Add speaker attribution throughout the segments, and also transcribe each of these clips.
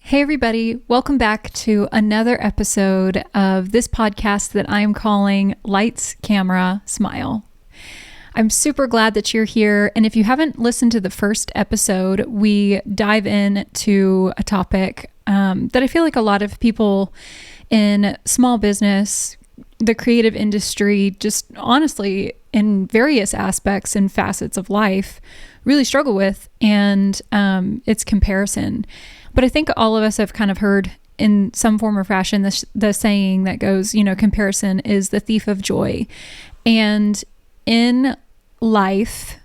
Speaker 1: Hey everybody, welcome back to another episode of this podcast that I'm calling Lights, Camera, Smile. I'm super glad that you're here, and if you haven't listened to the first episode, we dive into a topic that I feel like a lot of people in small business, the creative industry, just honestly in various aspects and facets of life really struggle with, and it's comparison. But I think all of us have kind of heard in some form or fashion the saying that goes, comparison is the thief of joy. And in life,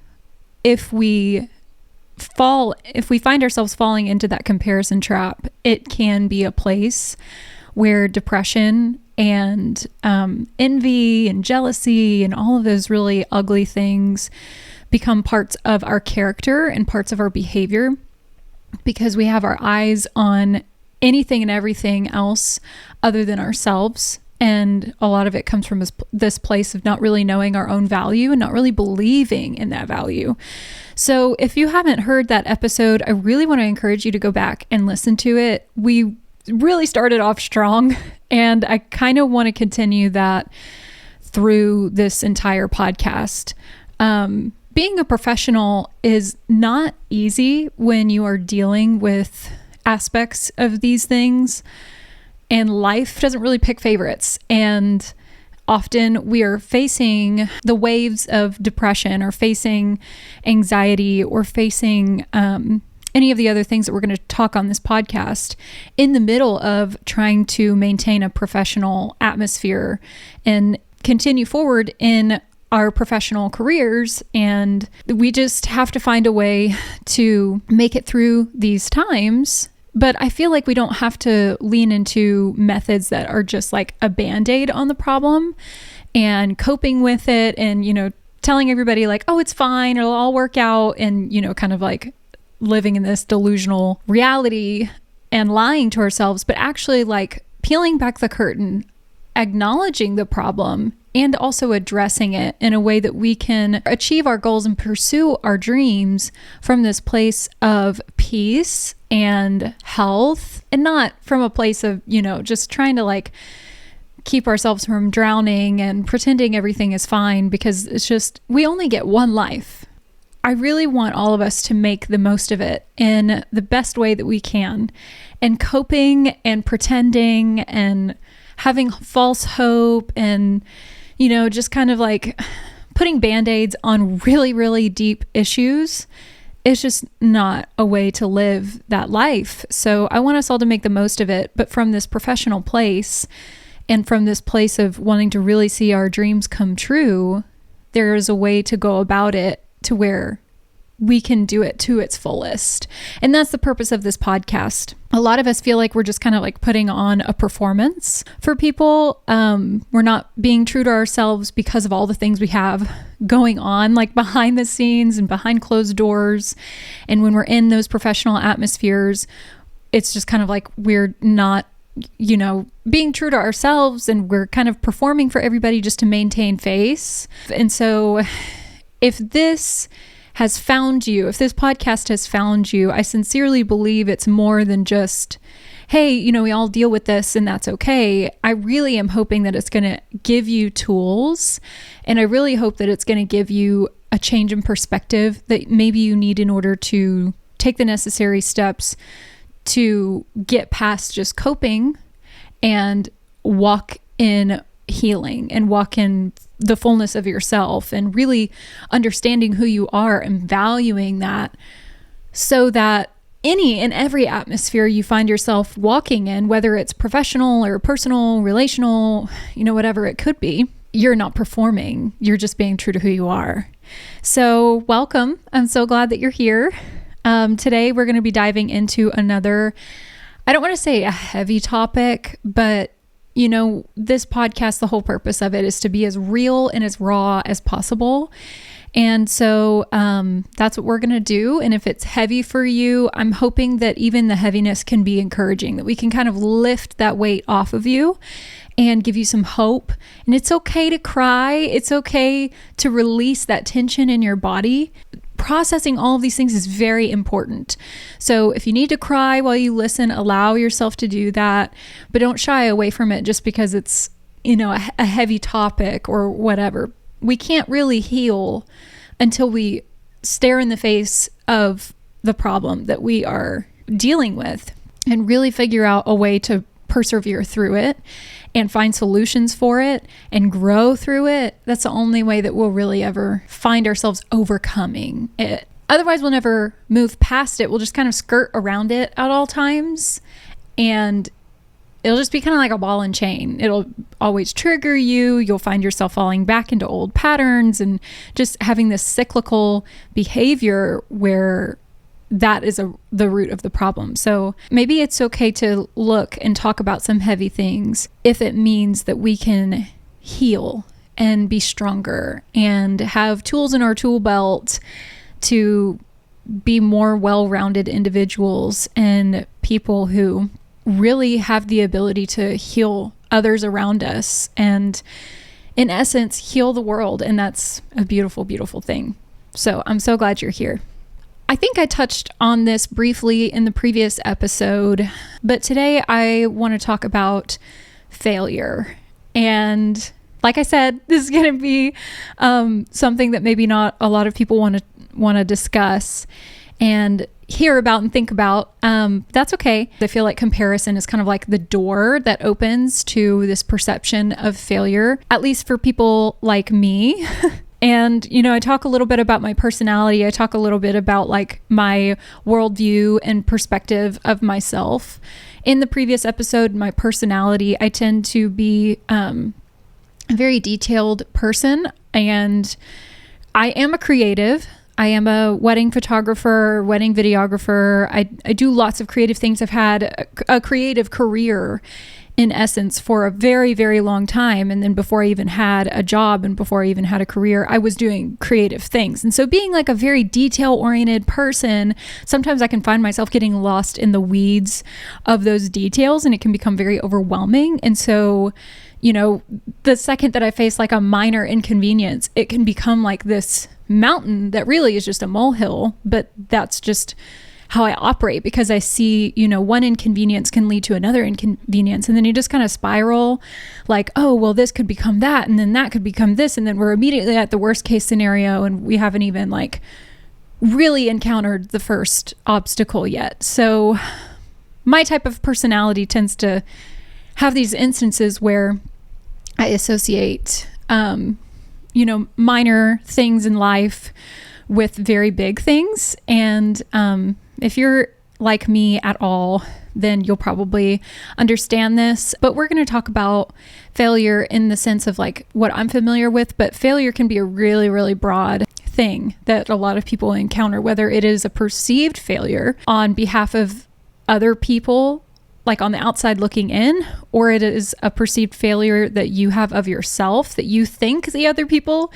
Speaker 1: if we find ourselves falling into that comparison trap, it can be a place where depression and envy and jealousy and all of those really ugly things become parts of our character and parts of our behavior, because we have our eyes on anything and everything else other than ourselves. And a lot of it comes from this place of not really knowing our own value and not really believing in that value. So if you haven't heard that episode, I really want to encourage you to go back and listen to it. We really started off strong, and I kind of want to continue that through this entire podcast. Being a professional is not easy when you are dealing with aspects of these things, and life doesn't really pick favorites. And often we are facing the waves of depression or facing anxiety or facing any of the other things that we're going to talk on this podcast in the middle of trying to maintain a professional atmosphere and continue forward in our professional careers. And we just have to find a way to make it through these times. But I feel like we don't have to lean into methods that are just like a band-aid on the problem and coping with it and, telling everybody like, oh, it's fine, it'll all work out, and, kind of like living in this delusional reality and lying to ourselves, but actually like peeling back the curtain, acknowledging the problem, and also addressing it in a way that we can achieve our goals and pursue our dreams from this place of peace and health, and not from a place of, just trying to like keep ourselves from drowning and pretending everything is fine, because it's just, we only get one life. I really want all of us to make the most of it in the best way that we can, and coping and pretending and having false hope and, just kind of like putting band-aids on really, really deep issues. It's just not a way to live that life. So I want us all to make the most of it, but from this professional place and from this place of wanting to really see our dreams come true, there is a way to go about it to where we can do it to its fullest. And that's the purpose of this podcast. A lot of us feel like we're just kind of like putting on a performance for people. We're not being true to ourselves because of all the things we have going on, like behind the scenes and behind closed doors. And when we're in those professional atmospheres, it's just kind of like we're not, being true to ourselves, and we're kind of performing for everybody just to maintain face. And so if this has found you, if this podcast has found you, I sincerely believe it's more than just, hey, we all deal with this and that's okay. I really am hoping that it's going to give you tools, and I really hope that it's going to give you a change in perspective that maybe you need in order to take the necessary steps to get past just coping and walk in healing and walk in the fullness of yourself, and really understanding who you are and valuing that, so that any and every atmosphere you find yourself walking in, whether it's professional or personal, relational, whatever it could be, you're not performing. You're just being true to who you are. So welcome. I'm so glad that you're here. Today we're going to be diving into another, I don't want to say a heavy topic, but this podcast, the whole purpose of it is to be as real and as raw as possible. And so that's what we're going to do. And if it's heavy for you, I'm hoping that even the heaviness can be encouraging, that we can kind of lift that weight off of you and give you some hope. And it's okay to cry. It's okay to release that tension in your body. processing all of these things is very important. So if you need to cry while you listen, allow yourself to do that, but don't shy away from it just because it's, a heavy topic or whatever. We can't really heal until we stare in the face of the problem that we are dealing with and really figure out a way to persevere through it and find solutions for it and grow through it. That's the only way that we'll really ever find ourselves overcoming it. Otherwise, we'll never move past it. We'll just kind of skirt around it at all times, and it'll just be kind of like a ball and chain. It'll always trigger you. You'll find yourself falling back into old patterns and just having this cyclical behavior where that is the root of the problem. So maybe it's okay to look and talk about some heavy things if it means that we can heal and be stronger and have tools in our tool belt to be more well-rounded individuals and people who really have the ability to heal others around us and, in essence, heal the world. And that's a beautiful, beautiful thing. So I'm so glad you're here. I think I touched on this briefly in the previous episode, but today I want to talk about failure. And like I said, this is going to be something that maybe not a lot of people want to discuss and hear about and think about. That's okay. I feel like comparison is kind of like the door that opens to this perception of failure, at least for people like me. And, I talk a little bit about my personality. I talk a little bit about like my worldview and perspective of myself. In the previous episode, my personality, I tend to be a very detailed person, and I am a creative. I am a wedding photographer, wedding videographer. I do lots of creative things. I've had a creative career in essence for a very, very long time. And then before I even had a job and before I even had a career, I was doing creative things. And so being like a very detail-oriented person, sometimes I can find myself getting lost in the weeds of those details, and it can become very overwhelming. And so, the second that I face like a minor inconvenience, it can become like this mountain that really is just a molehill, but that's just how I operate, because I see, one inconvenience can lead to another inconvenience. And then you just kind of spiral like, oh, well, this could become that. And then that could become this. And then we're immediately at the worst case scenario. And we haven't even like really encountered the first obstacle yet. So my type of personality tends to have these instances where I associate, minor things in life with very big things. And, if you're like me at all, then you'll probably understand this. But we're going to talk about failure in the sense of like what I'm familiar with, but failure can be a really, really broad thing that a lot of people encounter, whether it is a perceived failure on behalf of other people, like on the outside looking in, or it is a perceived failure that you have of yourself that you think the other people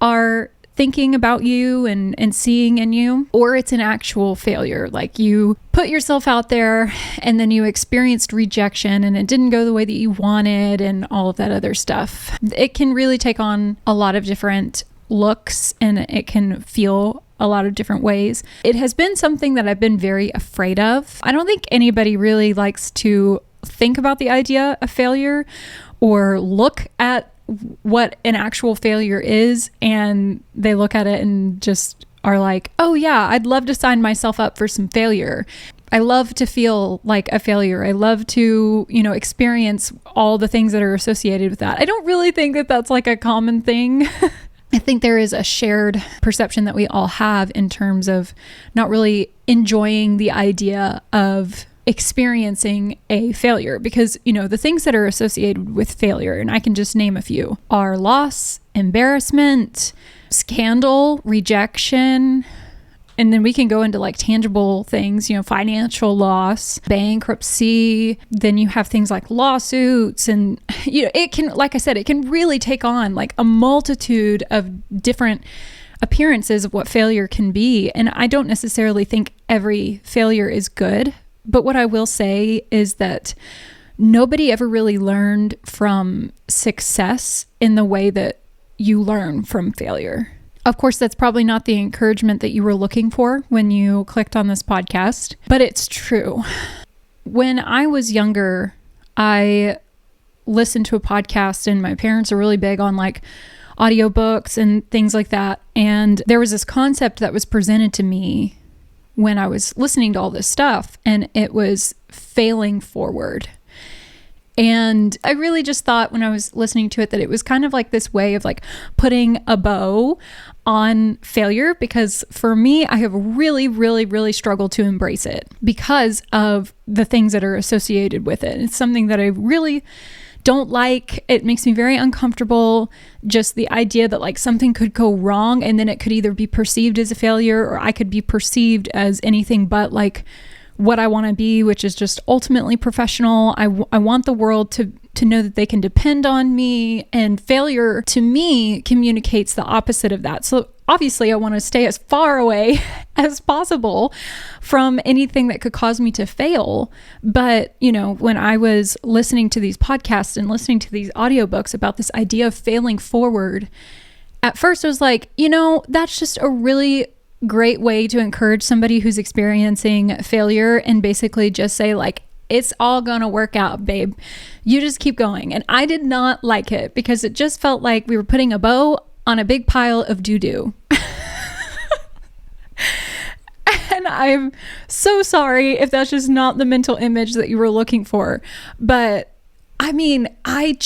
Speaker 1: are thinking about you and seeing in you, or it's an actual failure. Like you put yourself out there and then you experienced rejection and it didn't go the way that you wanted and all of that other stuff. It can really take on a lot of different looks and it can feel a lot of different ways. It has been something that I've been very afraid of. I don't think anybody really likes to think about the idea of failure or look at what an actual failure is, and they look at it and just are like, oh yeah, I'd love to sign myself up for some failure. I love to feel like a failure. I love to, experience all the things that are associated with that. I don't really think that that's like a common thing. I think there is a shared perception that we all have in terms of not really enjoying the idea of experiencing a failure, because the things that are associated with failure, and I can just name a few, are loss, embarrassment, scandal, rejection, and then we can go into like tangible things, financial loss, bankruptcy. Then you have things like lawsuits, and it can, like I said, it can really take on like a multitude of different appearances of what failure can be. And I don't necessarily think every failure is good. But what I will say is that nobody ever really learned from success in the way that you learn from failure. Of course, that's probably not the encouragement that you were looking for when you clicked on this podcast, but it's true. When I was younger, I listened to a podcast, and my parents are really big on like audiobooks and things like that. And there was this concept that was presented to me when I was listening to all this stuff, and it was failing forward. And I really just thought when I was listening to it that it was kind of like this way of like putting a bow on failure, because for me, I have really, really, really struggled to embrace it because of the things that are associated with it. It's something that I really don't like. It makes me very uncomfortable. Just the idea that like something could go wrong and then it could either be perceived as a failure, or I could be perceived as anything but like what I want to be, which is just ultimately professional. I want the world to know that they can depend on me, and failure to me communicates the opposite of that. So obviously I want to stay as far away as possible from anything that could cause me to fail. But, you know, when I was listening to these podcasts and listening to these audiobooks about this idea of failing forward, at first I was like, you know, that's just a really great way to encourage somebody who's experiencing failure, and basically just say like, it's all gonna work out, babe. You just keep going. And I did not like it because it just felt like we were putting a bow on a big pile of doo-doo. And I'm so sorry if that's just not the mental image that you were looking for. But I mean, I'm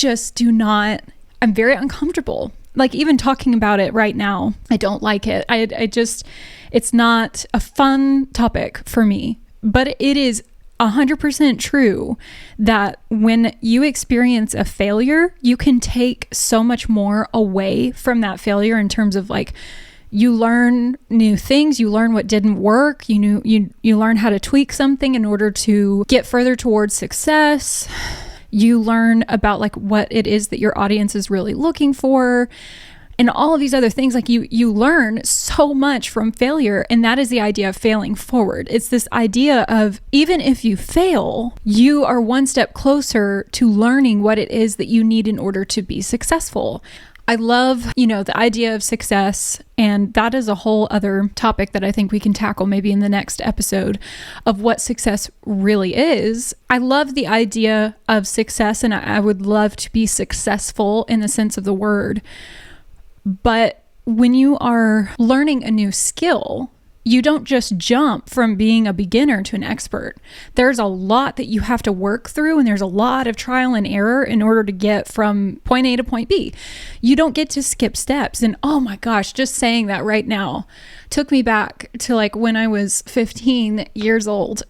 Speaker 1: very uncomfortable. Like even talking about it right now, I don't like it. It's not a fun topic for me, but it is 100% true that when you experience a failure, you can take so much more away from that failure in terms of like, you learn new things, you learn what didn't work, you learn how to tweak something in order to get further towards success. You learn about like what it is that your audience is really looking for, and all of these other things. Like you learn so much from failure, and that is the idea of failing forward. It's this idea of even if you fail, you are one step closer to learning what it is that you need in order to be successful. I love, the idea of success, and that is a whole other topic that I think we can tackle maybe in the next episode of what success really is. I love the idea of success, and I would love to be successful in the sense of the word. But when you are learning a new skill, you don't just jump from being a beginner to an expert. There's a lot that you have to work through, and there's a lot of trial and error in order to get from point A to point B. You don't get to skip steps. And oh my gosh, just saying that right now took me back to like when I was 15 years old.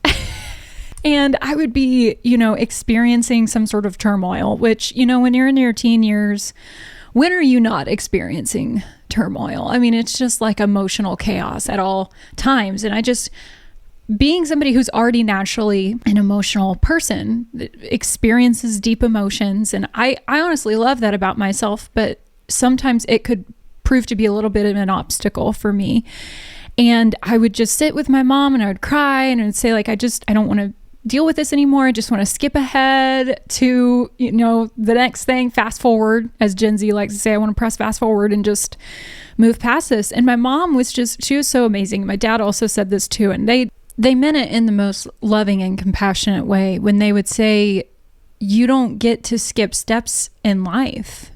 Speaker 1: And I would be, experiencing some sort of turmoil, which, when you're in your teen years, when are you not experiencing turmoil? I mean, it's just like emotional chaos at all times. And being somebody who's already naturally an emotional person, experiences deep emotions. And I honestly love that about myself, but sometimes it could prove to be a little bit of an obstacle for me. And I would just sit with my mom and I would cry and I would say like, I don't want to deal with this anymore. I just want to skip ahead to, the next thing, fast forward, as Gen Z likes to say. I want to press fast forward and just move past this. And my mom she was so amazing. My dad also said this too. And they meant it in the most loving and compassionate way when they would say, you don't get to skip steps in life.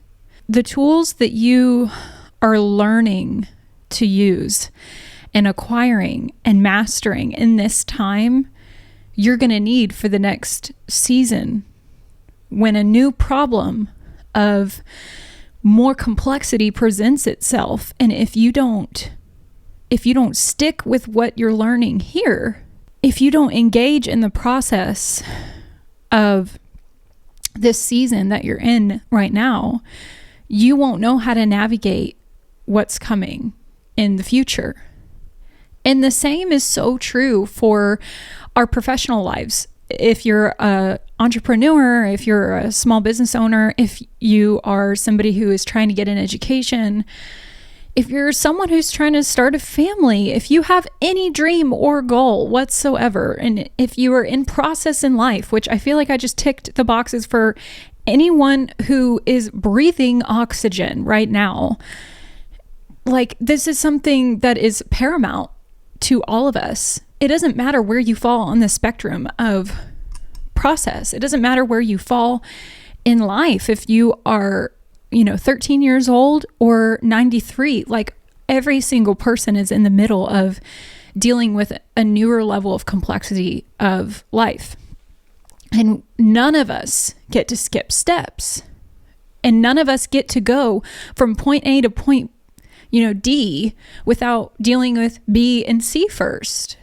Speaker 1: The tools that you are learning to use and acquiring and mastering in this time, you're going to need for the next season when a new problem of more complexity presents itself. And if you don't stick with what you're learning here, if you don't engage in the process of this season that you're in right now, you won't know how to navigate what's coming in the future. And the same is so true for our professional lives. If you're an entrepreneur, if you're a small business owner, if you are somebody who is trying to get an education, if you're someone who's trying to start a family, if you have any dream or goal whatsoever, and if you are in process in life, which I feel like I just ticked the boxes for anyone who is breathing oxygen right now, Like, this is something that is paramount to all of us. It doesn't matter where you fall on the spectrum of process. It doesn't matter where you fall in life. If you are, 13 years old or 93, like, every single person is in the middle of dealing with a newer level of complexity of life. And none of us get to skip steps. And none of us get to go from point A to point, D without dealing with B and C first.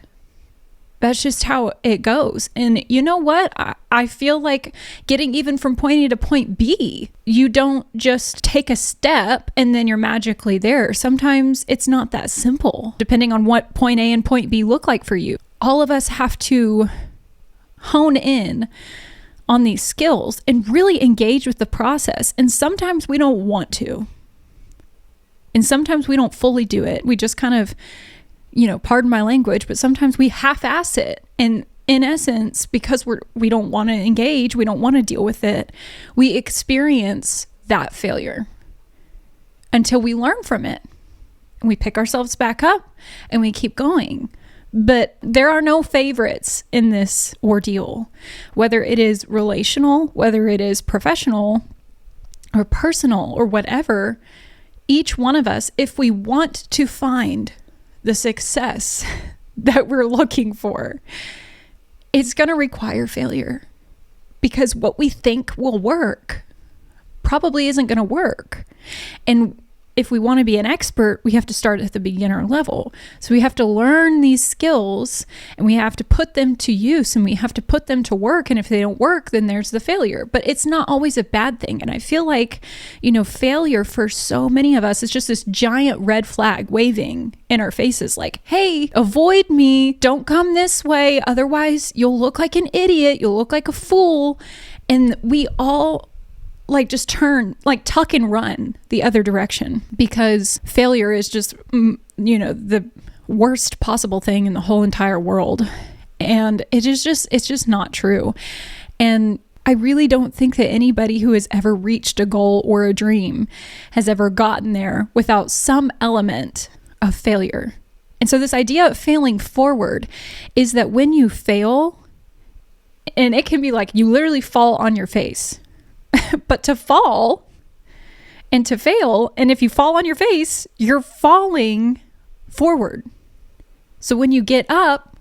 Speaker 1: That's just how it goes. And you know what? I feel like getting even from point A to point B, you don't just take a step and then you're magically there. Sometimes it's not that simple, depending on what point A and point B look like for you. All of us have to hone in on these skills and really engage with the process. And sometimes we don't want to. And sometimes we don't fully do it. We just kind of, pardon my language, but sometimes we half-ass it. And in essence, because we don't want to engage, we don't want to deal with it, we experience that failure until we learn from it. And we pick ourselves back up and we keep going. But there are no favorites in this ordeal, whether it is relational, whether it is professional or personal or whatever. Each one of us, if we want to find the success that we're looking for, it's going to require failure, because what we think will work probably isn't going to work. And if we want to be an expert, we have to start at the beginner level. So we have to learn these skills and we have to put them to use and we have to put them to work. And if they don't work, then there's the failure. But it's not always a bad thing. And I feel like, failure for so many of us is just this giant red flag waving in our faces like, hey, avoid me. Don't come this way. Otherwise, you'll look like an idiot. You'll look like a fool. And we all just turn, tuck and run the other direction, because failure is just, the worst possible thing in the whole entire world. And it's just not true. And I really don't think that anybody who has ever reached a goal or a dream has ever gotten there without some element of failure. And so this idea of failing forward is that when you fail, and it can be like you literally fall on your face. But to fall and to fail, and if you fall on your face, you're falling forward. So when you get up,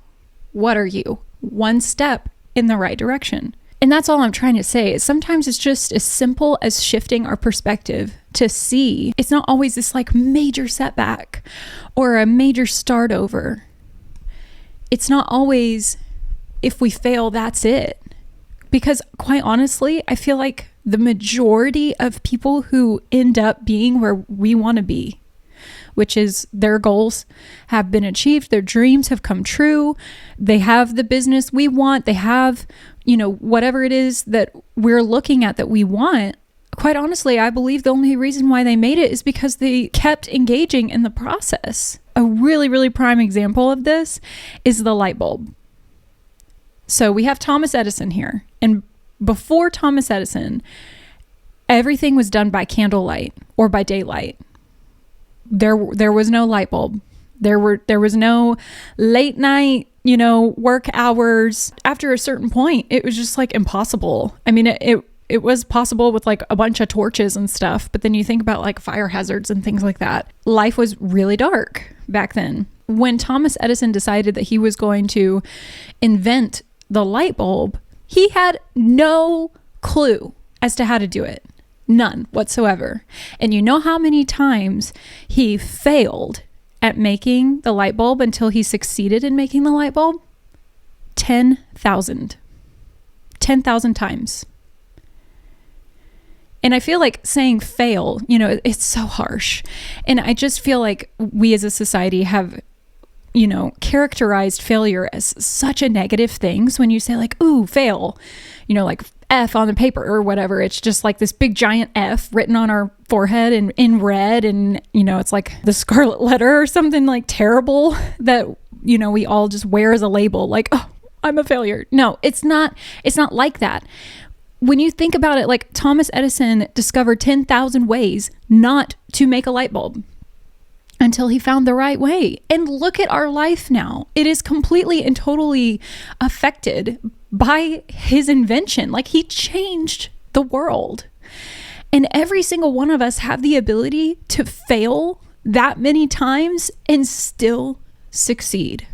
Speaker 1: what are you? One step in the right direction. And that's all I'm trying to say. Is sometimes it's just as simple as shifting our perspective to see it's not always this major setback or a major start over. It's not always, if we fail, that's it. Because quite honestly, I feel like the majority of people who end up being where we want to be, which is their goals have been achieved, their dreams have come true, they have the business we want, they have, whatever it is that we're looking at that we want. Quite honestly, I believe the only reason why they made it is because they kept engaging in the process. A really, really prime example of this is the light bulb. So we have Thomas Edison here, and before Thomas Edison, everything was done by candlelight or by daylight. There was no light bulb. There was no late night, work hours. After a certain point, it was just impossible. I mean, it was possible with a bunch of torches and stuff, but then you think about fire hazards and things like that. Life was really dark back then. When Thomas Edison decided that he was going to invent the light bulb, he had no clue as to how to do it. None whatsoever. And you know how many times he failed at making the light bulb until he succeeded in making the light bulb? 10,000. 10,000 times. And I feel like saying fail, it's so harsh. And I just feel like we as a society have characterized failure as such a negative thing. So when you say ooh, fail, F on the paper or whatever, it's just this big giant F written on our forehead and in red. And, it's like the scarlet letter or something terrible that, we all just wear as a label. Oh, I'm a failure. No, it's not like that. When you think about it, Thomas Edison discovered 10,000 ways not to make a light bulb. until he found the right way. And look at our life now. It is completely and totally affected by his invention. Like, he changed the world. And every single one of us have the ability to fail that many times and still succeed.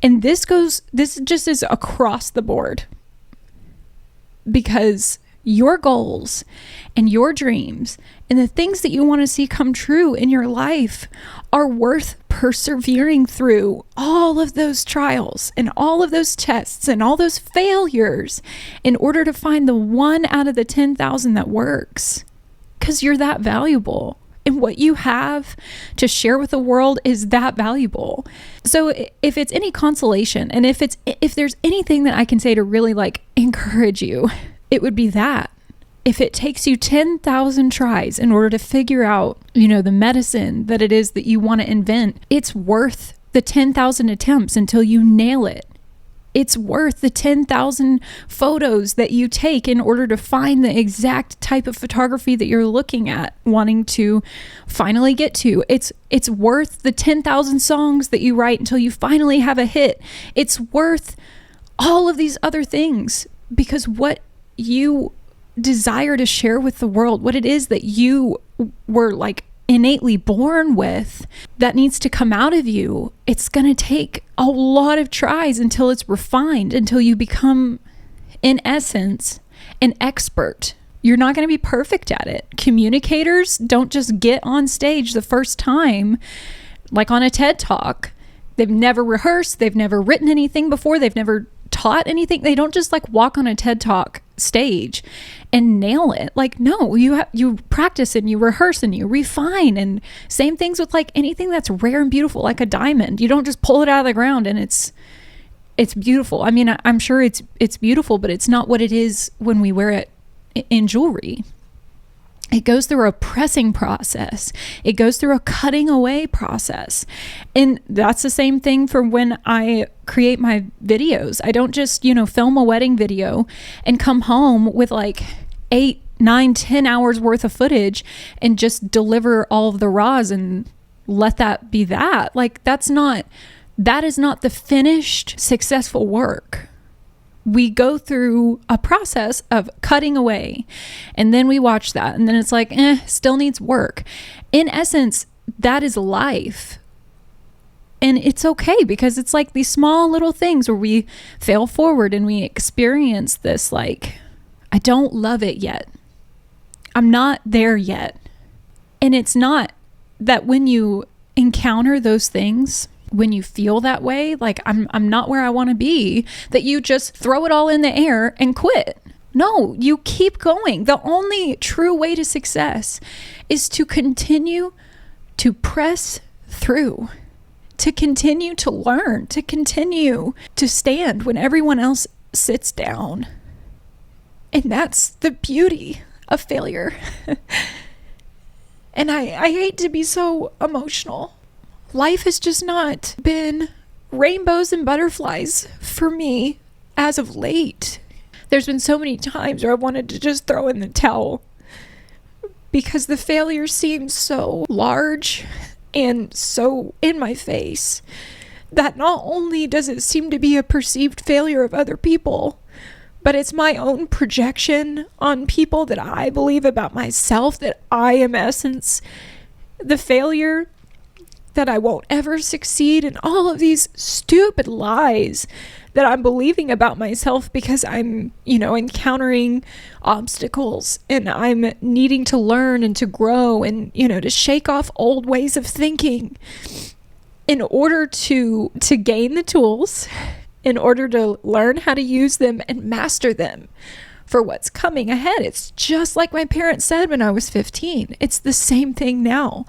Speaker 1: And this just is across the board, because your goals and your dreams and the things that you want to see come true in your life are worth persevering through all of those trials and all of those tests and all those failures in order to find the one out of the 10,000 that works. Because you're that valuable. And what you have to share with the world is that valuable. So if it's any consolation, and if there's anything that I can say to really like encourage you, it would be that. If it takes you 10,000 tries in order to figure out, the medicine that it is that you want to invent, it's worth the 10,000 attempts until you nail it. It's worth the 10,000 photos that you take in order to find the exact type of photography that you're looking at, wanting to finally get to. It's worth the 10,000 songs that you write until you finally have a hit. It's worth all of these other things, because what you desire to share with the world, what it is that you were like innately born with, that needs to come out of you, it's going to take a lot of tries until it's refined, until you become, in essence, an expert. You're not going to be perfect at it. Communicators don't just get on stage the first time, like on a TED Talk. They've never rehearsed. They've never written anything before. They've never taught anything. They don't just like walk on a TED Talk stage and nail it. Like, no, you practice and you rehearse and you refine. And same things with like anything that's rare and beautiful, like a diamond. You don't just pull it out of the ground and it's beautiful. I mean, I'm sure it's beautiful, but it's not what it is when we wear it in jewelry. It goes through a pressing process. It goes through a cutting away process. And that's the same thing for when I create my videos. I don't just, film a wedding video and come home with like 8, 9, 10 hours worth of footage and just deliver all of the raws and let that be that. Like, that is not the finished, successful work. We go through a process of cutting away, and then we watch that, and then it's like, still needs work. In essence, that is life. And it's okay, because it's like these small little things where we fail forward and we experience this, like, I don't love it yet. I'm not there yet. And it's not that when you encounter those things, when you feel that way, like I'm not where I want to be, that you just throw it all in the air and quit. No, you keep going. The only true way to success is to continue to press through, to continue to learn, to continue to stand when everyone else sits down. And that's the beauty of failure. And I hate to be so emotional. Life has just not been rainbows and butterflies for me as of late. There's been so many times where I wanted to just throw in the towel because the failure seems so large and so in my face that not only does it seem to be a perceived failure of other people, but it's my own projection on people that I believe about myself, that I am essence the failure, that I won't ever succeed, and all of these stupid lies that I'm believing about myself because I'm, encountering obstacles and I'm needing to learn and to grow and, to shake off old ways of thinking in order to gain the tools, in order to learn how to use them and master them for what's coming ahead. It's just like my parents said when I was 15. It's the same thing now.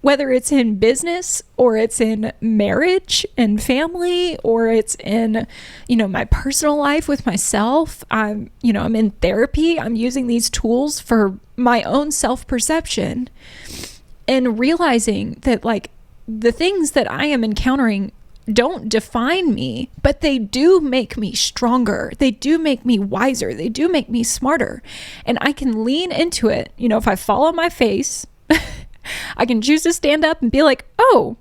Speaker 1: Whether it's in business or it's in marriage and family or it's in, my personal life with myself, I'm in therapy. I'm using these tools for my own self-perception and realizing that like the things that I am encountering don't define me, but they do make me stronger. They do make me wiser. They do make me smarter. And I can lean into it. If I fall on my face, I can choose to stand up and be like, oh,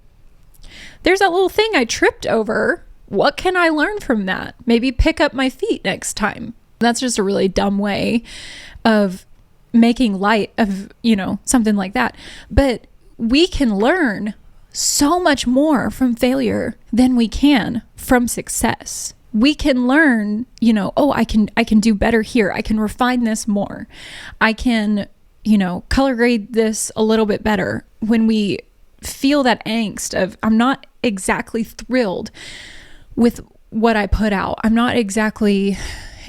Speaker 1: there's that little thing I tripped over. What can I learn from that? Maybe pick up my feet next time. That's just a really dumb way of making light of, something like that. But we can learn so much more from failure than we can from success. We can learn, I can do better here. I can refine this more. I can, color grade this a little bit better. When we feel that angst of, I'm not exactly thrilled with what I put out. I'm not exactly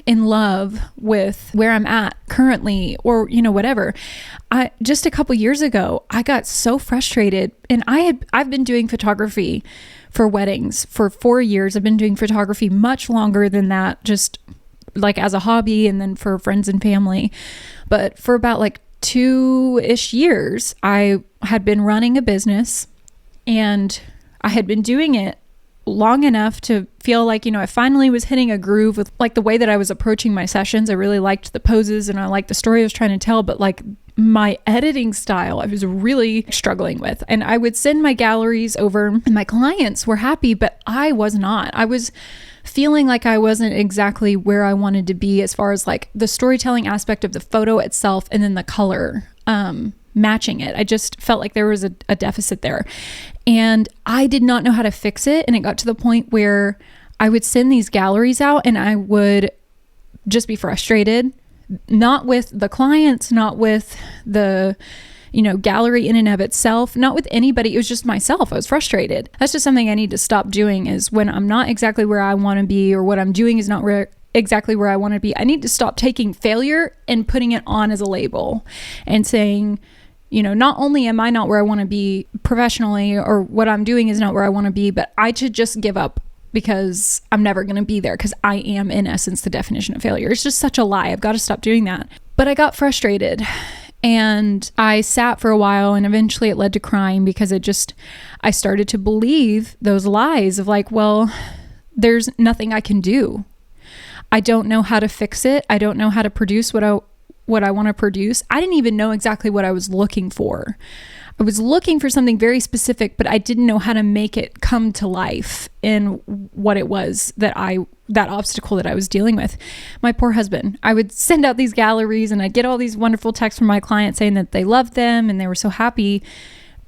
Speaker 1: in love with where I'm at currently, or, whatever. Just a couple years ago, I got so frustrated, and I've been doing photography for weddings for 4 years. I've been doing photography much longer than that, just like as a hobby and then for friends and family. But for about like 2-ish years, I had been running a business, and I had been doing it long enough to feel like, I finally was hitting a groove with like the way that I was approaching my sessions. I really liked the poses and I liked the story I was trying to tell, but like my editing style, I was really struggling with. And I would send my galleries over and my clients were happy, but I was not. I was feeling like I wasn't exactly where I wanted to be as far as like the storytelling aspect of the photo itself and then the color, matching it. I just felt like there was a deficit there, and I did not know how to fix it. And it got to the point where I would send these galleries out and I would just be frustrated, not with the clients, not with the, gallery in and of itself, not with anybody. It was just myself. I was frustrated. That's just something I need to stop doing, is when I'm not exactly where I want to be, or what I'm doing is not exactly where I want to be. I need to stop taking failure and putting it on as a label and saying, not only am I not where I want to be professionally, or what I'm doing is not where I want to be, but I should just give up because I'm never going to be there, because I am in essence the definition of failure. It's just such a lie. I've got to stop doing that. But I got frustrated and I sat for a while, and eventually it led to crying, because I started to believe those lies of like, well, there's nothing I can do. I don't know how to fix it. I don't know how to produce what I want to produce. I didn't even know exactly what I was looking for. I was looking for something very specific, but I didn't know how to make it come to life in what it was that obstacle that I was dealing with. My poor husband. I would send out these galleries and I'd get all these wonderful texts from my clients saying that they loved them and they were so happy.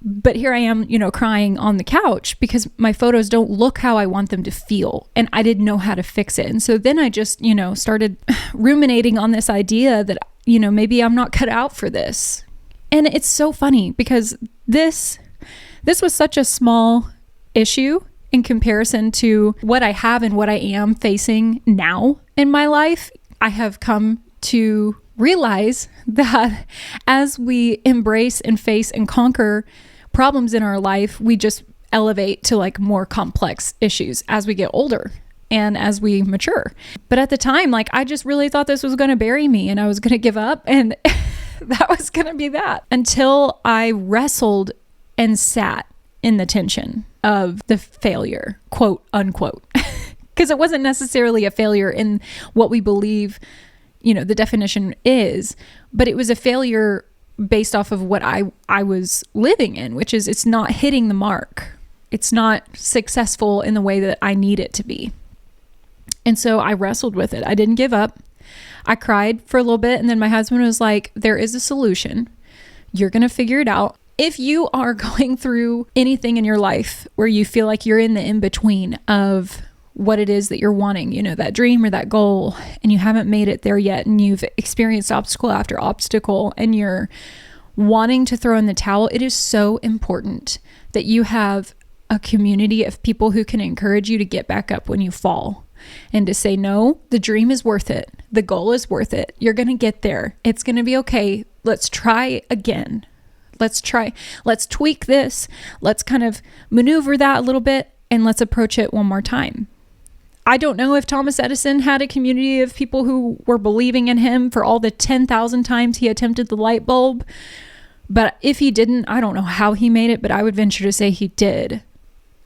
Speaker 1: But here I am, crying on the couch because my photos don't look how I want them to feel. And I didn't know how to fix it. And so then I just, started ruminating on this idea that, maybe I'm not cut out for this. And it's so funny because this was such a small issue in comparison to what I have and what I am facing now in my life. I have come to realize that as we embrace and face and conquer problems in our life, we just elevate to like more complex issues as we get older and as we mature. But at the time, I just really thought this was going to bury me and I was going to give up, and that was going to be that, until I wrestled and sat in the tension of the failure, quote unquote, because it wasn't necessarily a failure in what we believe, the definition is, but it was a failure based off of what I was living in, which is it's not hitting the mark. It's not successful in the way that I need it to be. And so I wrestled with it. I didn't give up. I cried for a little bit, and then my husband was like, there is a solution. You're going to figure it out. If you are going through anything in your life where you feel like you're in the in-between of what it is that you're wanting, that dream or that goal, and you haven't made it there yet, and you've experienced obstacle after obstacle, and you're wanting to throw in the towel, it is so important that you have a community of people who can encourage you to get back up when you fall. And to say, no, the dream is worth it. The goal is worth it. You're going to get there. It's going to be okay. Let's try again. Let's tweak this. Let's kind of maneuver that a little bit, and let's approach it one more time. I don't know if Thomas Edison had a community of people who were believing in him for all the 10,000 times he attempted the light bulb. But if he didn't, I don't know how he made it, but I would venture to say he did.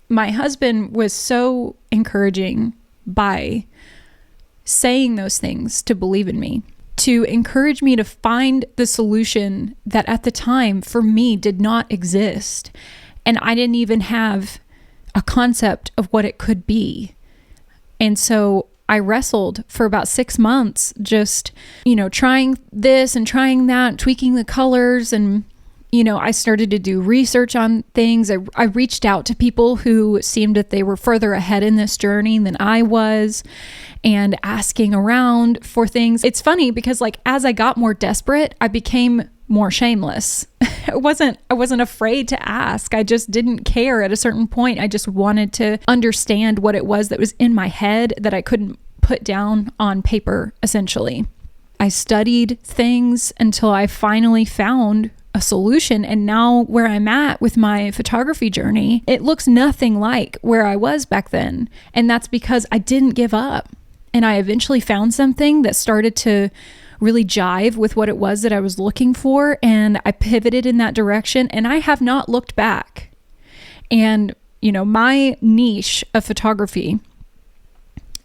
Speaker 1: My husband was so encouraging by saying those things to believe in me. to encourage me to find the solution that at the time for me did not exist. And I didn't even have a concept of what it could be. And so I wrestled for about 6 months, just, trying this and trying that, tweaking the colors. And, I started to do research on things. I reached out to people who seemed that they were further ahead in this journey than I was, and asking around for things. It's funny because as I got more desperate, I became more shameless. I wasn't afraid to ask. I just didn't care at a certain point. I just wanted to understand what it was that was in my head that I couldn't put down on paper, essentially. I studied things until I finally found a solution. And now where I'm at with my photography journey, it looks nothing like where I was back then. And that's because I didn't give up. And I eventually found something that started to really jive with what it was that I was looking for. And I pivoted in that direction, and I have not looked back. And, my niche of photography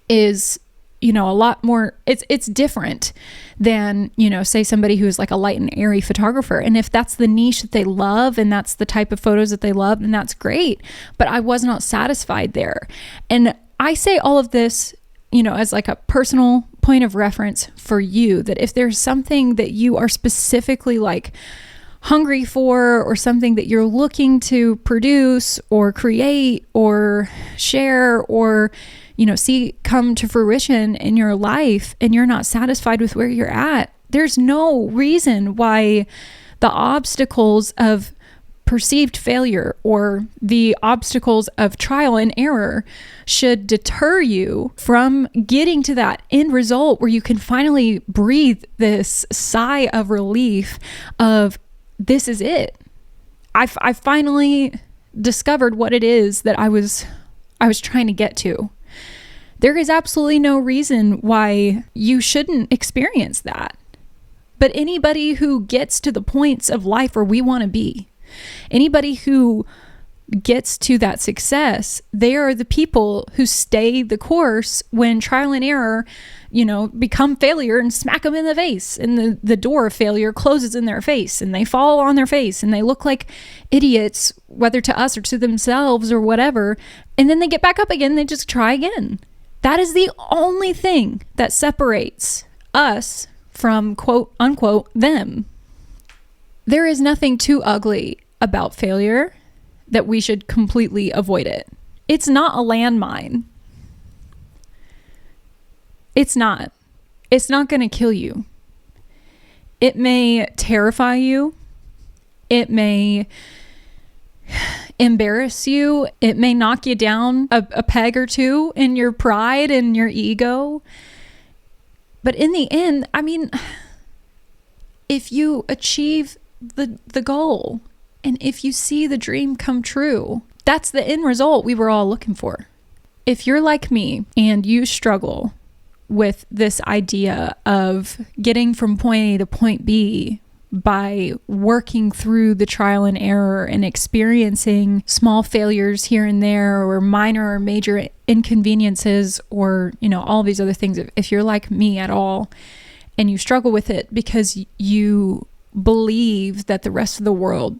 Speaker 1: is, a lot more, it's different than, say somebody who is like a light and airy photographer. And if that's the niche that they love and that's the type of photos that they love, then that's great. But I was not satisfied there. And I say all of this, as like a personal point of reference for you, that if there's something that you are specifically hungry for, or something that you're looking to produce or create or share or, see come to fruition in your life, and you're not satisfied with where you're at, there's no reason why the obstacles of perceived failure or the obstacles of trial and error should deter you from getting to that end result where you can finally breathe this sigh of relief of, this is it. I finally discovered what it is that I was trying to get to. There is absolutely no reason why you shouldn't experience that. But anybody who gets to the points of life where we want to be, anybody who gets to that success, they are the people who stay the course when trial and error, become failure and smack them in the face, and the door of failure closes in their face, and they fall on their face and they look like idiots, whether to us or to themselves or whatever. And then they get back up again. They just try again. That is the only thing that separates us from quote unquote them. There is nothing too ugly about failure that we should completely avoid it. It's not a landmine. It's not. It's not going to kill you. It may terrify you. It may embarrass you. It may knock you down a peg or two in your pride and your ego. But in the end, if you achieve the goal, and if you see the dream come true, that's the end result we were all looking for. If you're like me and you struggle with this idea of getting from point A to point B by working through the trial and error and experiencing small failures here and there, or minor or major inconveniences, or, all these other things, if you're like me at all and you struggle with it because you believe that the rest of the world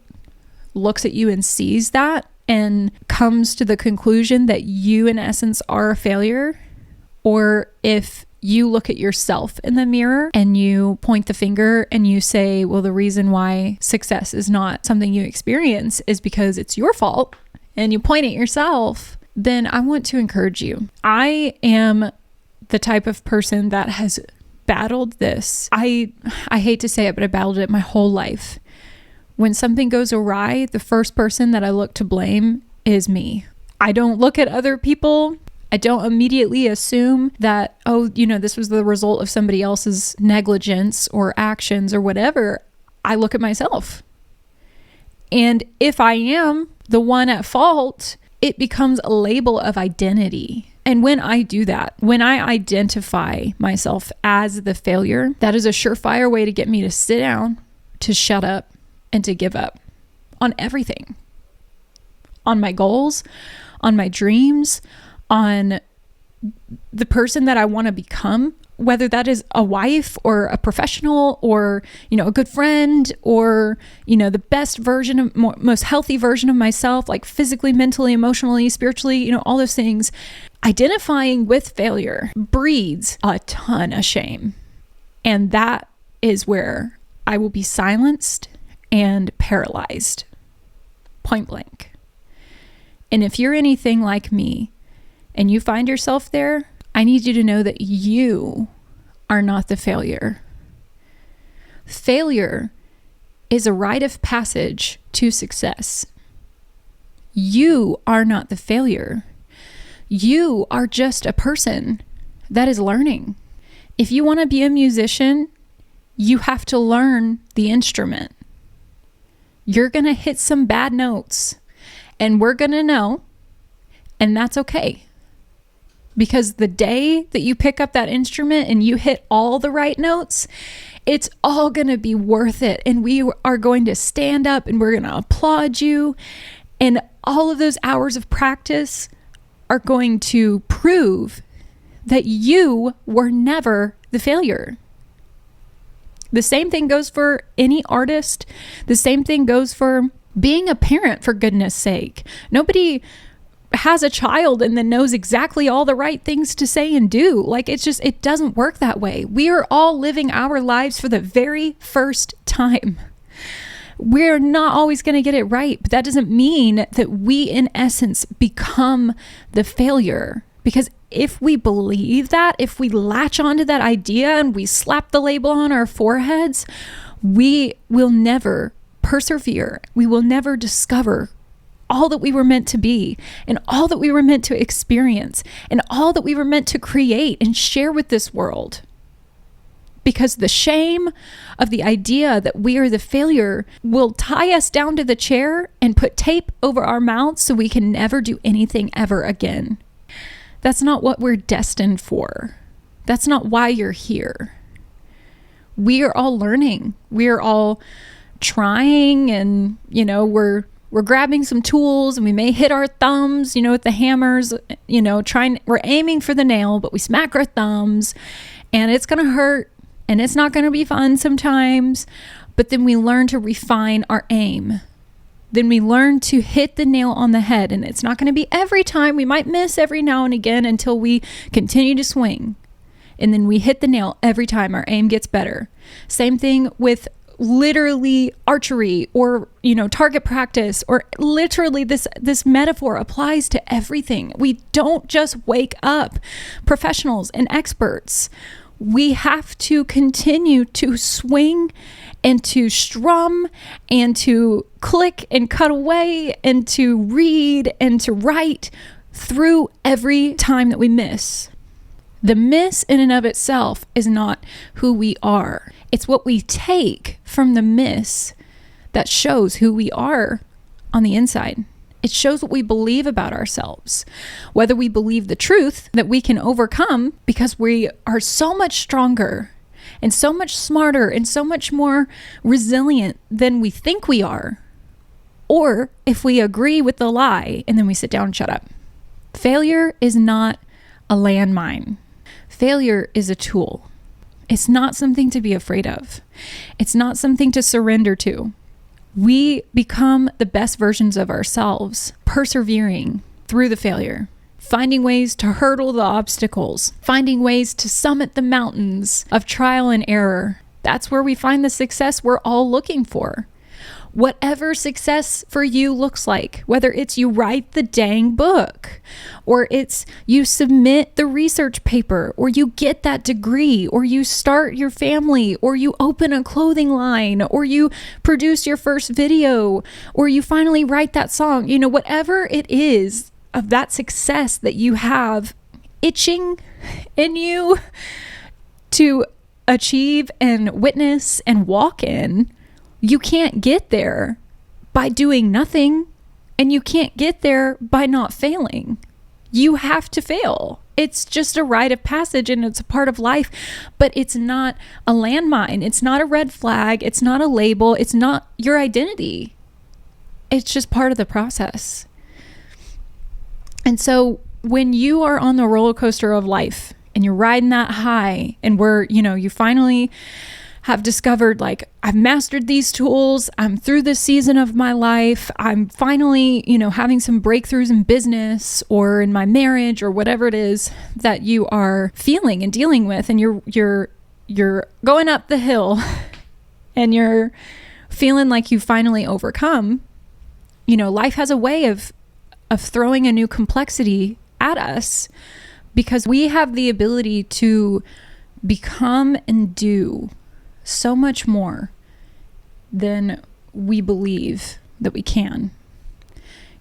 Speaker 1: looks at you and sees that and comes to the conclusion that you in essence are a failure, or if you look at yourself in the mirror and you point the finger and you say, well, the reason why success is not something you experience is because it's your fault, and you point at yourself, then I want to encourage you. I am the type of person that has battled this. I hate to say it, but I battled it my whole life. When something goes awry, the first person that I look to blame is me. I don't look at other people. I don't immediately assume that, this was the result of somebody else's negligence or actions or whatever. I look at myself. And if I am the one at fault, it becomes a label of identity. And when I do that, when I identify myself as the failure, that is a surefire way to get me to sit down, to shut up, and to give up on everything. On my goals, on my dreams, on the person that I want to become, whether that is a wife or a professional or, a good friend or, the best version of most healthy version of myself, like physically, mentally, emotionally, spiritually, all those things. Identifying with failure breeds a ton of shame. And that is where I will be silenced and paralyzed. Point blank. And if you're anything like me and you find yourself there, I need you to know that you are not the failure. Failure is a rite of passage to success. You are not the failure. You are just a person that is learning. If you want to be a musician, you have to learn the instrument. You're going to hit some bad notes, and we're going to know, and that's okay. Because the day that you pick up that instrument and you hit all the right notes, it's all going to be worth it. And we are going to stand up and we're going to applaud you. And all of those hours of practice are going to prove that you were never the failure. The same thing goes for any artist. The same thing goes for being a parent, for goodness sake. Nobody has a child and then knows exactly all the right things to say and do. Like, it doesn't work that way. We are all living our lives for the very first time. We're not always going to get it right, but that doesn't mean that we, in essence, become the failure. Because if we believe that, if we latch onto that idea and we slap the label on our foreheads, we will never persevere. We will never discover all that we were meant to be and all that we were meant to experience and all that we were meant to create and share with this world. Because the shame of the idea that we are the failure will tie us down to the chair and put tape over our mouths so we can never do anything ever again. That's not what we're destined for. That's not why you're here. We are all learning. We are all trying, and, we're grabbing some tools and we may hit our thumbs, with the hammers, we're aiming for the nail, but we smack our thumbs and it's going to hurt and it's not going to be fun sometimes. But then we learn to refine our aim. Then we learn to hit the nail on the head, and it's not going to be every time. We might miss every now and again until we continue to swing. And then we hit the nail every time. Our aim gets better. Same thing with literally archery or, target practice, or literally this metaphor applies to everything. We don't just wake up professionals and experts. We have to continue to swing and to strum and to click and cut away and to read and to write through every time that we miss. The miss in and of itself is not who we are. It's what we take from the miss that shows who we are on the inside. It shows what we believe about ourselves, whether we believe the truth that we can overcome because we are so much stronger and so much smarter and so much more resilient than we think we are, or if we agree with the lie and then we sit down and shut up. Failure is not a landmine. Failure is a tool. It's not something to be afraid of. It's not something to surrender to. We become the best versions of ourselves, persevering through the failure, finding ways to hurdle the obstacles, finding ways to summit the mountains of trial and error. That's where we find the success we're all looking for. Whatever success for you looks like, whether it's you write the dang book, or it's you submit the research paper, or you get that degree, or you start your family, or you open a clothing line, or you produce your first video, or you finally write that song, whatever it is of that success that you have itching in you to achieve and witness and walk in, you can't get there by doing nothing, and you can't get there by not failing. You have to fail. It's just a rite of passage and it's a part of life, but it's not a landmine. It's not a red flag. It's not a label. It's not your identity. It's just part of the process. And so when you are on the roller coaster of life and you're riding that high, and you finally have discovered, like, I've mastered these tools. I'm through this season of my life. I'm finally, having some breakthroughs in business or in my marriage or whatever it is that you are feeling and dealing with. And you're going up the hill and you're feeling like you finally overcome. Life has a way of throwing a new complexity at us, because we have the ability to become and do so much more than we believe that we can.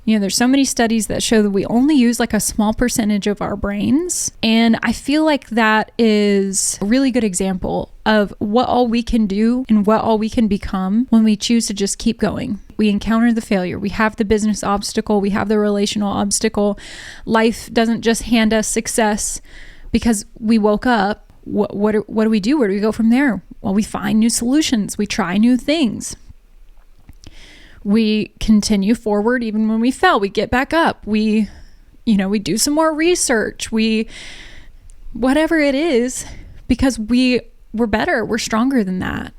Speaker 1: There's so many studies that show that we only use like a small percentage of our brains. And I feel like that is a really good example of what all we can do and what all we can become when we choose to just keep going. We encounter the failure. We have the business obstacle. We have the relational obstacle. Life doesn't just hand us success because we woke up. What do we do? Where do we go from there? Well, we find new solutions. We try new things. We continue forward even when we fail. We get back up. We do some more research. Whatever it is, because we're better. We're stronger than that.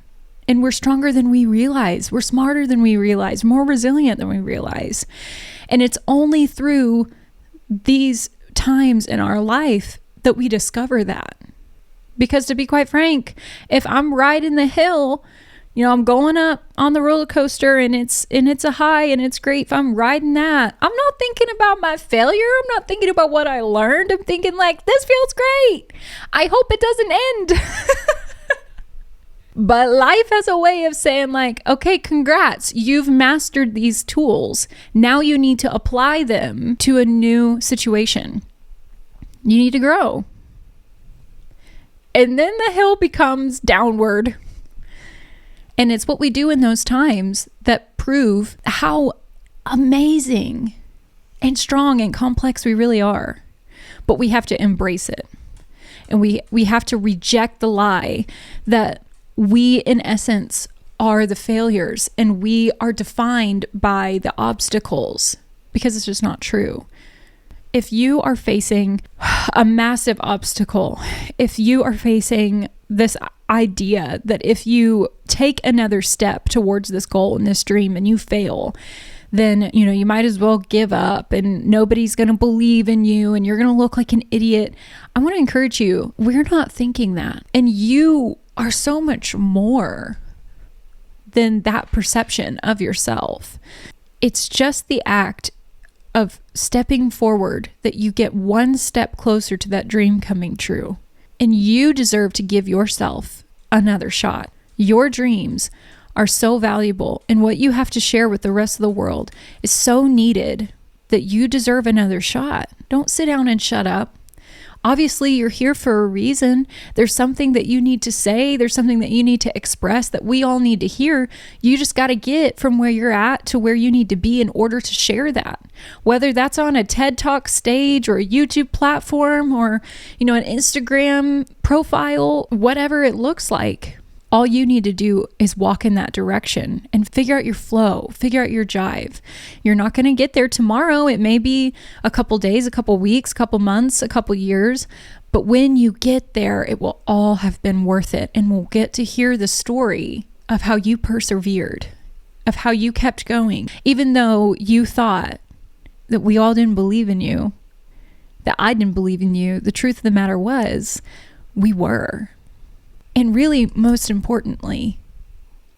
Speaker 1: And we're stronger than we realize. We're smarter than we realize, more resilient than we realize. And it's only through these times in our life that we discover that. Because to be quite frank, if I'm riding the hill, I'm going up on the roller coaster and it's a high and it's great. If I'm riding that, I'm not thinking about my failure. I'm not thinking about what I learned. I'm thinking like, this feels great. I hope it doesn't end. But life has a way of saying like, okay, congrats. You've mastered these tools. Now you need to apply them to a new situation. You need to grow. And then the hill becomes downward. And it's what we do in those times that prove how amazing and strong and complex we really are. But we have to embrace it. And we have to reject the lie that we, in essence, are the failures and we are defined by the obstacles, because it's just not true. If you are facing a massive obstacle, if you are facing this idea that if you take another step towards this goal and this dream and you fail, then, you might as well give up and nobody's going to believe in you and you're going to look like an idiot. I want to encourage you, we're not thinking that. And you are so much more than that perception of yourself. It's just the act of stepping forward that you get one step closer to that dream coming true. And you deserve to give yourself another shot. Your dreams are so valuable, and what you have to share with the rest of the world is so needed that you deserve another shot. Don't sit down and shut up. Obviously, you're here for a reason. There's something that you need to say. There's something that you need to express that we all need to hear. You just got to get from where you're at to where you need to be in order to share that. Whether that's on a TED Talk stage or a YouTube platform or, an Instagram profile, whatever it looks like. All you need to do is walk in that direction and figure out your flow, figure out your jive. You're not going to get there tomorrow. It may be a couple days, a couple weeks, a couple months, a couple years. But when you get there, it will all have been worth it. And we'll get to hear the story of how you persevered, of how you kept going. Even though you thought that we all didn't believe in you, that I didn't believe in you, the truth of the matter was, we were. And really, most importantly,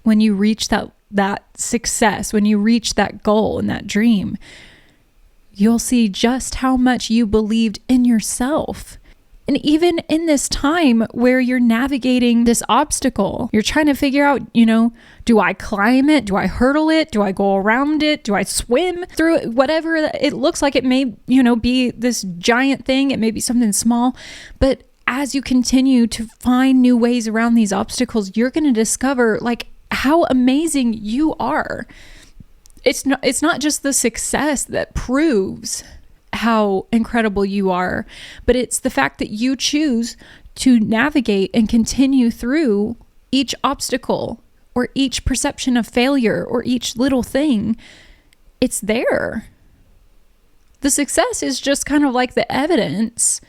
Speaker 1: when you reach that success, when you reach that goal and that dream, you'll see just how much you believed in yourself. And even in this time where you're navigating this obstacle, you're trying to figure out, do I climb it? Do I hurdle it? Do I go around it? Do I swim through it? Whatever it looks like, it may, be this giant thing. It may be something small, but as you continue to find new ways around these obstacles, you're going to discover like how amazing you are. It's not just the success that proves how incredible you are, but it's the fact that you choose to navigate and continue through each obstacle or each perception of failure or each little thing. It's there. The success is just kind of like the evidence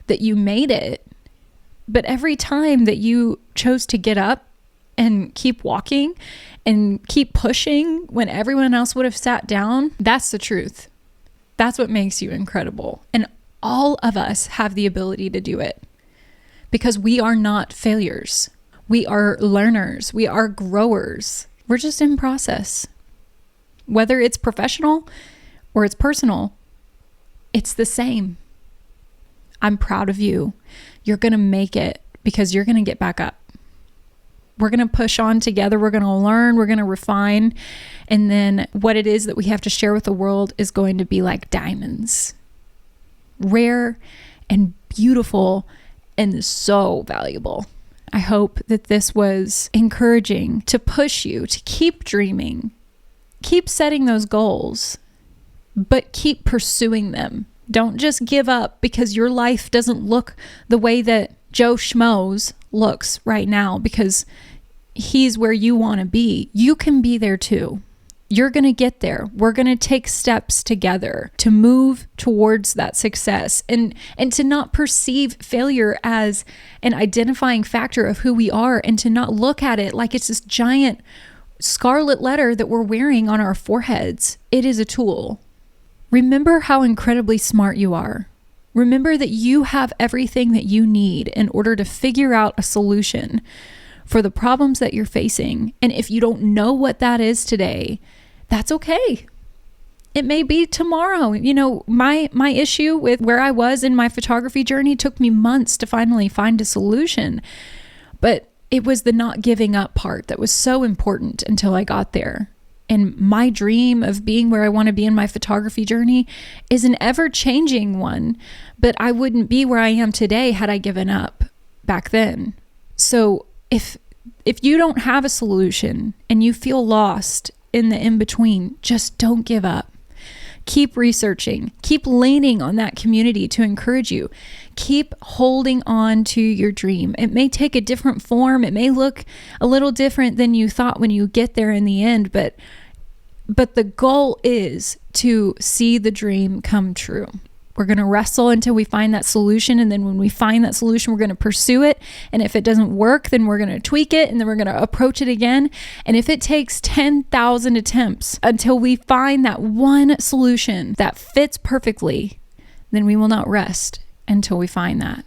Speaker 1: that you made it. But every time that you chose to get up and keep walking and keep pushing when everyone else would have sat down, that's the truth. That's what makes you incredible. And all of us have the ability to do it because we are not failures. We are learners. We are growers. We're just in process. Whether it's professional or it's personal, it's the same. I'm proud of you. You're going to make it because you're going to get back up. We're going to push on together. We're going to learn. We're going to refine. And then what it is that we have to share with the world is going to be like diamonds. Rare and beautiful and so valuable. I hope that this was encouraging to push you to keep dreaming, keep setting those goals, but keep pursuing them. Don't just give up because your life doesn't look the way that Joe Schmo's looks right now because he's where you want to be. You can be there too. You're going to get there. We're going to take steps together to move towards that success and to not perceive failure as an identifying factor of who we are and to not look at it like it's this giant scarlet letter that we're wearing on our foreheads. It is a tool. Remember how incredibly smart you are. Remember that you have everything that you need in order to figure out a solution for the problems that you're facing. And if you don't know what that is today, that's okay. It may be tomorrow. You know, my issue with where I was in my photography journey took me months to finally find a solution. But it was the not giving up part that was so important until I got there. And my dream of being where I want to be in my photography journey is an ever-changing one, but I wouldn't be where I am today had I given up back then. So if you don't have a solution and you feel lost in the in-between, just don't give up. Keep researching. Keep leaning on that community to encourage you. Keep holding on to your dream. It may take a different form. It may look a little different than you thought when you get there in the end, but the goal is to see the dream come true. We're going to wrestle until we find that solution. And then when we find that solution, we're going to pursue it. And if it doesn't work, then we're going to tweak it and then we're going to approach it again. And if it takes 10,000 attempts until we find that one solution that fits perfectly, then we will not rest until we find that.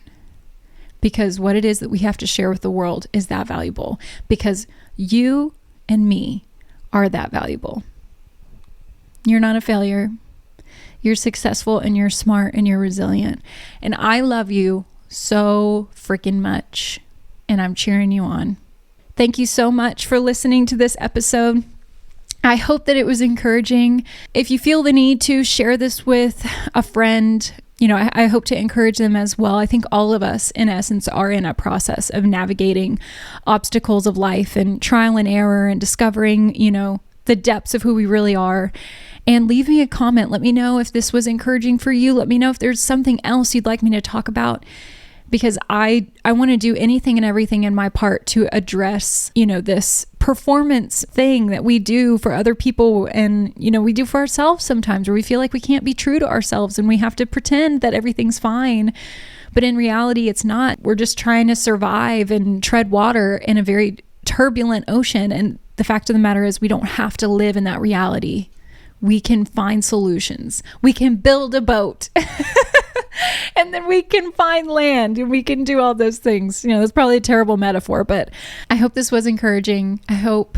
Speaker 1: Because what it is that we have to share with the world is that valuable. Because you and me are that valuable. You're not a failure. You're successful and you're smart and you're resilient. And I love you so freaking much. And I'm cheering you on. Thank you so much for listening to this episode. I hope that it was encouraging. If you feel the need to share this with a friend, you know, I hope to encourage them as well. I think all of us, in essence, are in a process of navigating obstacles of life and trial and error and discovering, you know, the depths of who we really are. And leave me a comment. Let me know if this was encouraging for you. Let me know if there's something else you'd like me to talk about, because I want to do anything and everything in my part to address, you know, this performance thing that we do for other people and, you know, we do for ourselves sometimes, where we feel like we can't be true to ourselves and we have to pretend that everything's fine. But in reality, it's not. We're just trying to survive and tread water in a very turbulent ocean. And the fact of the matter is we don't have to live in that reality. We can find solutions. We can build a boat and then we can find land and we can do all those things. You know, that's probably a terrible metaphor, but I hope this was encouraging. I hope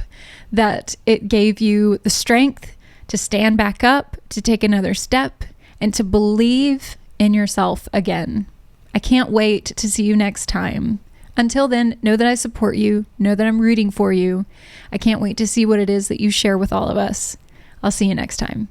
Speaker 1: that it gave you the strength to stand back up, to take another step, and to believe in yourself again. I can't wait to see you next time. Until then, know that I support you. Know that I'm rooting for you. I can't wait to see what it is that you share with all of us. I'll see you next time.